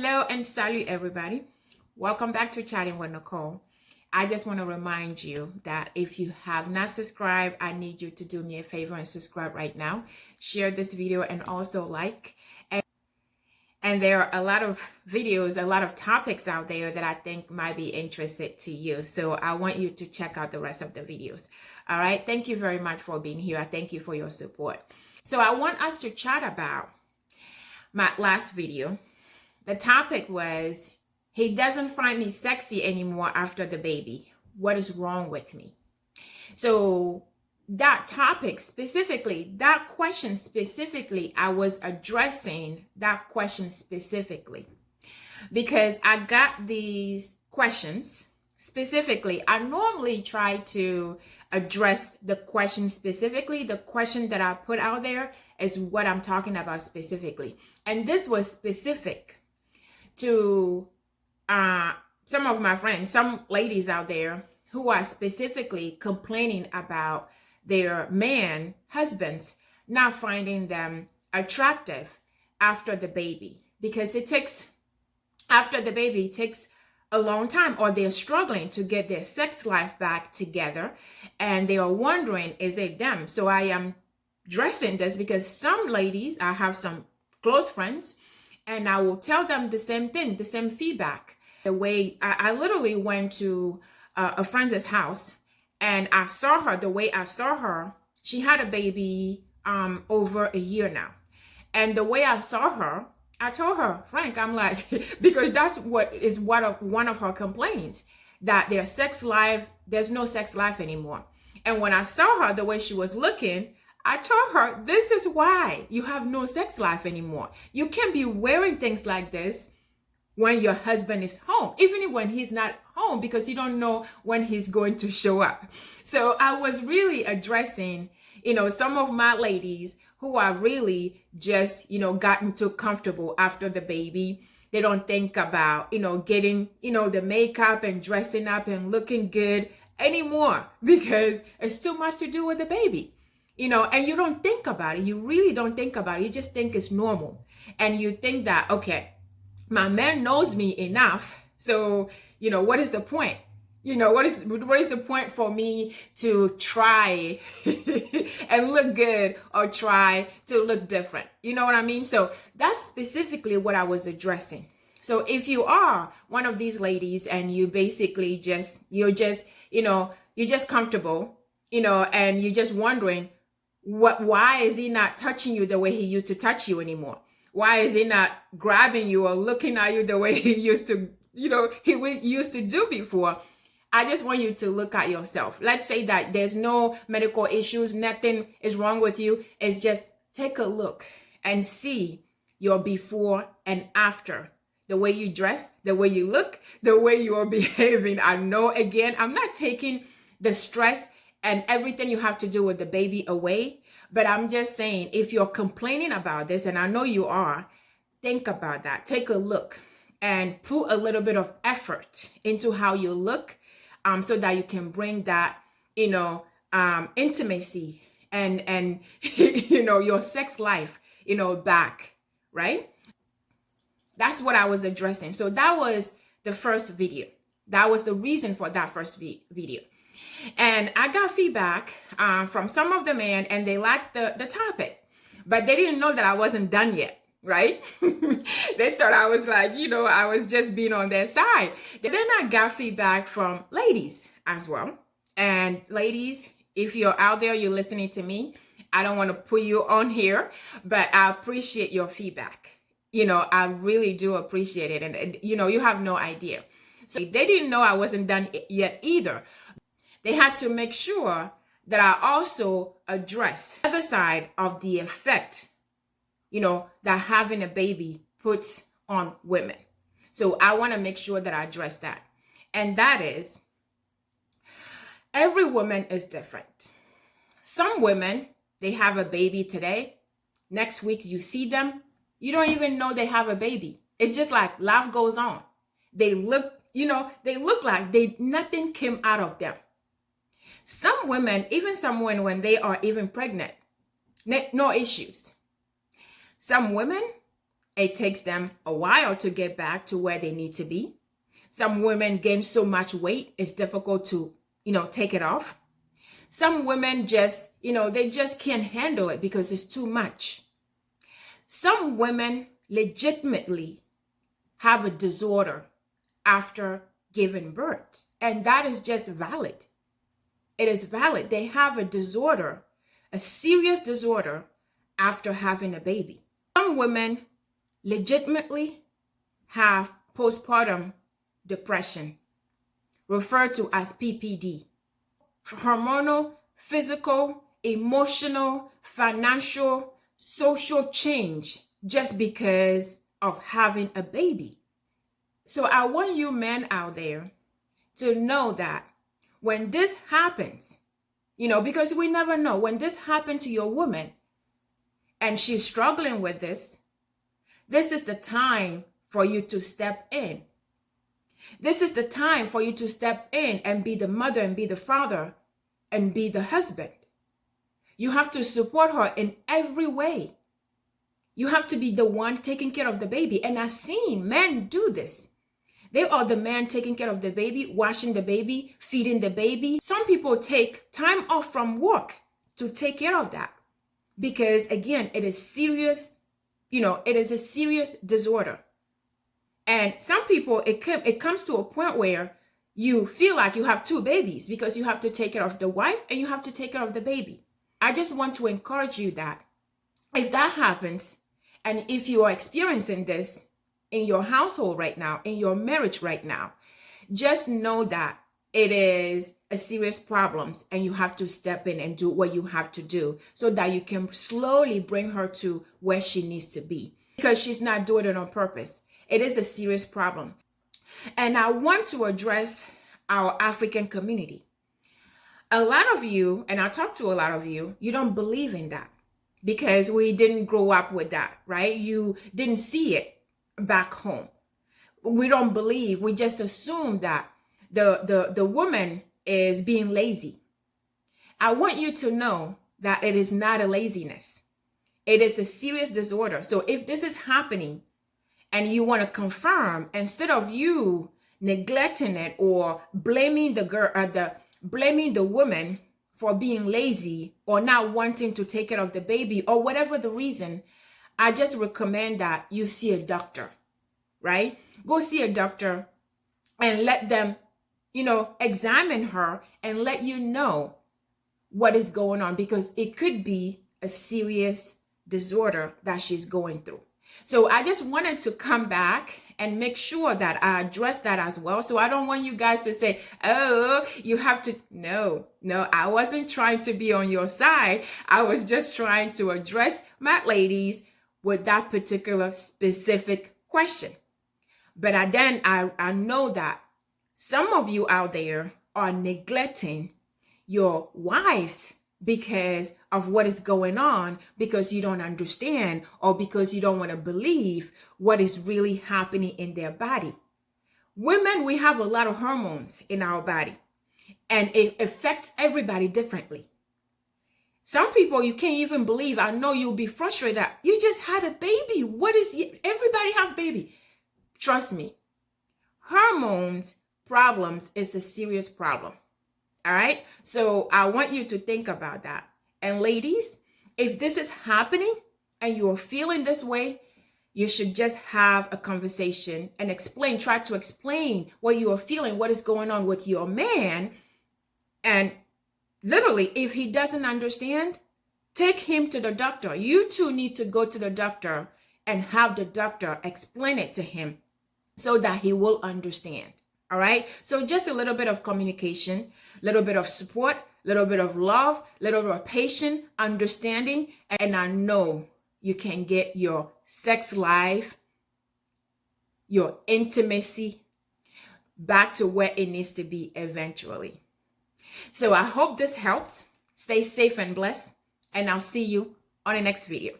Hello and salute everybody. Welcome back to Chatting with Nicole. I just want to remind you that if you have not subscribed, I need you to do me a favor and subscribe right now. Share this video and also like. And there are a lot of videos, a lot of topics out there that I think might be interested to you. So I want you to check out the rest of the videos. All right. Thank you very much for being here. I thank you for your support. So I want us to chat about my last video. The topic was, he doesn't find me sexy anymore after the baby. What is wrong with me? So that topic specifically, that question specifically, I was addressing that question specifically because I got these questions specifically. I normally try to address the question specifically. The question that I put out there is what I'm talking about specifically. And this was specific to some of my friends, some ladies out there who are specifically complaining about their husbands not finding them attractive after the baby, because after the baby it takes a long time, or they're struggling to get their sex life back together and they are wondering, is it them? So I am addressing this because some ladies, I have some close friends, and I will tell them the same thing, the same feedback. The way I literally went to a friend's house and I saw her, the way I saw her, she had a baby over a year now. And the way I saw her, I told her, Frank, I'm like, because that's one of her complaints, that their sex life, there's no sex life anymore. And when I saw her, the way she was looking, I told her, this is why you have no sex life anymore. You can't be wearing things like this when your husband is home, even when he's not home, because you don't know when he's going to show up. So I was really addressing, some of my ladies who are really just, gotten too comfortable after the baby. They don't think about, getting, the makeup and dressing up and looking good anymore because it's too much to do with the baby. And you don't think about it. You really don't think about it. You just think it's normal. And you think that, okay, my man knows me enough. So, what is the point? What is the point for me to try and look good or try to look different? You know what I mean? So that's specifically what I was addressing. So if you are one of these ladies and you basically you're just comfortable, and you're just wondering, why is he not touching you the way he used to touch you anymore? Why is he not grabbing you or looking at you the way he used to, used to do before? I just want you to look at yourself. Let's say that there's no medical issues, nothing is wrong with you. It's just take a look and see your before and after. The way you dress, the way you look, the way you are behaving. I know, again, I'm not taking the stress and everything you have to do with the baby away. But I'm just saying, if you're complaining about this, and I know you are, think about that. Take a look and put a little bit of effort into how you look, so that you can bring that, intimacy and your sex life, back, right? That's what I was addressing. So that was the first video. That was the reason for that first video. And I got feedback from some of the men, and they liked the topic, but they didn't know that I wasn't done yet, right? They thought I was like, I was just being on their side. Then I got feedback from ladies as well. And ladies, if you're out there, you're listening to me, I don't want to put you on here, but I appreciate your feedback. I really do appreciate it. And you have no idea. So they didn't know I wasn't done yet either. They had to make sure that I also address the other side of the effect, that having a baby puts on women. So I want to make sure that I address that. And that is, every woman is different. Some women, they have a baby today. Next week, you see them. You don't even know they have a baby. It's just like life goes on. They look like nothing came out of them. Some women, even some women, when they are even pregnant, no issues. Some women, it takes them a while to get back to where they need to be. Some women gain so much weight, it's difficult to, take it off. Some women just, they just can't handle it because it's too much. Some women legitimately have a disorder after giving birth, and that is just valid. It is valid. They have a disorder, a serious disorder after having a baby. Some women legitimately have postpartum depression, referred to as PPD. Hormonal, physical, emotional, financial, social change just because of having a baby. So I want you men out there to know that when this happens, because we never know, when this happened to your woman and she's struggling with this is the time for you to step in. This is the time for you to step in and be the mother and be the father and be the husband. You have to support her in every way. You have to be the one taking care of the baby. And I've seen men do this. They are the man taking care of the baby, washing the baby, feeding the baby. Some people take time off from work to take care of that because, again, it is serious. It is a serious disorder. And some people, it comes to a point where you feel like you have two babies because you have to take care of the wife and you have to take care of the baby. I just want to encourage you that if that happens, and if you are experiencing this in your household right now, in your marriage right now, just know that it is a serious problem and you have to step in and do what you have to do so that you can slowly bring her to where she needs to be, because she's not doing it on purpose. It is a serious problem. And I want to address our African community. A lot of you, and I talk to a lot of you, you don't believe in that because we didn't grow up with that, right? You didn't see it back home. We don't believe, we just assume that the woman is being lazy. I want you to know that it is not a laziness. It is a serious disorder. So if this is happening and you want to confirm, instead of you neglecting it or blaming blaming the woman for being lazy or not wanting to take care of the baby or whatever the reason, I just recommend that you see a doctor, right? Go see a doctor and let them, examine her and let you know what is going on, because it could be a serious disorder that she's going through. So I just wanted to come back and make sure that I address that as well. So I don't want you guys to say, oh, you have to. No, I wasn't trying to be on your side. I was just trying to address my ladies with that particular specific question. But I know that some of you out there are neglecting your wives because of what is going on, because you don't understand or because you don't want to believe what is really happening in their body. Women, we have a lot of hormones in our body and it affects everybody differently. Some people you can't even believe. I know you'll be frustrated. You just had a baby. Everybody have baby. Trust me, hormones problems is a serious problem. All right. So I want you to think about that. And ladies, if this is happening and you are feeling this way, you should just have a conversation and try to explain what you are feeling, what is going on with your man. And literally, if he doesn't understand, take him to the doctor. You two need to go to the doctor and have the doctor explain it to him so that he will understand. All right. So just a little bit of communication, a little bit of support, a little bit of love, a little bit of patience, understanding. And I know you can get your sex life, your intimacy back to where it needs to be eventually. So I hope this helped. Stay safe and blessed. And I'll see you on the next video.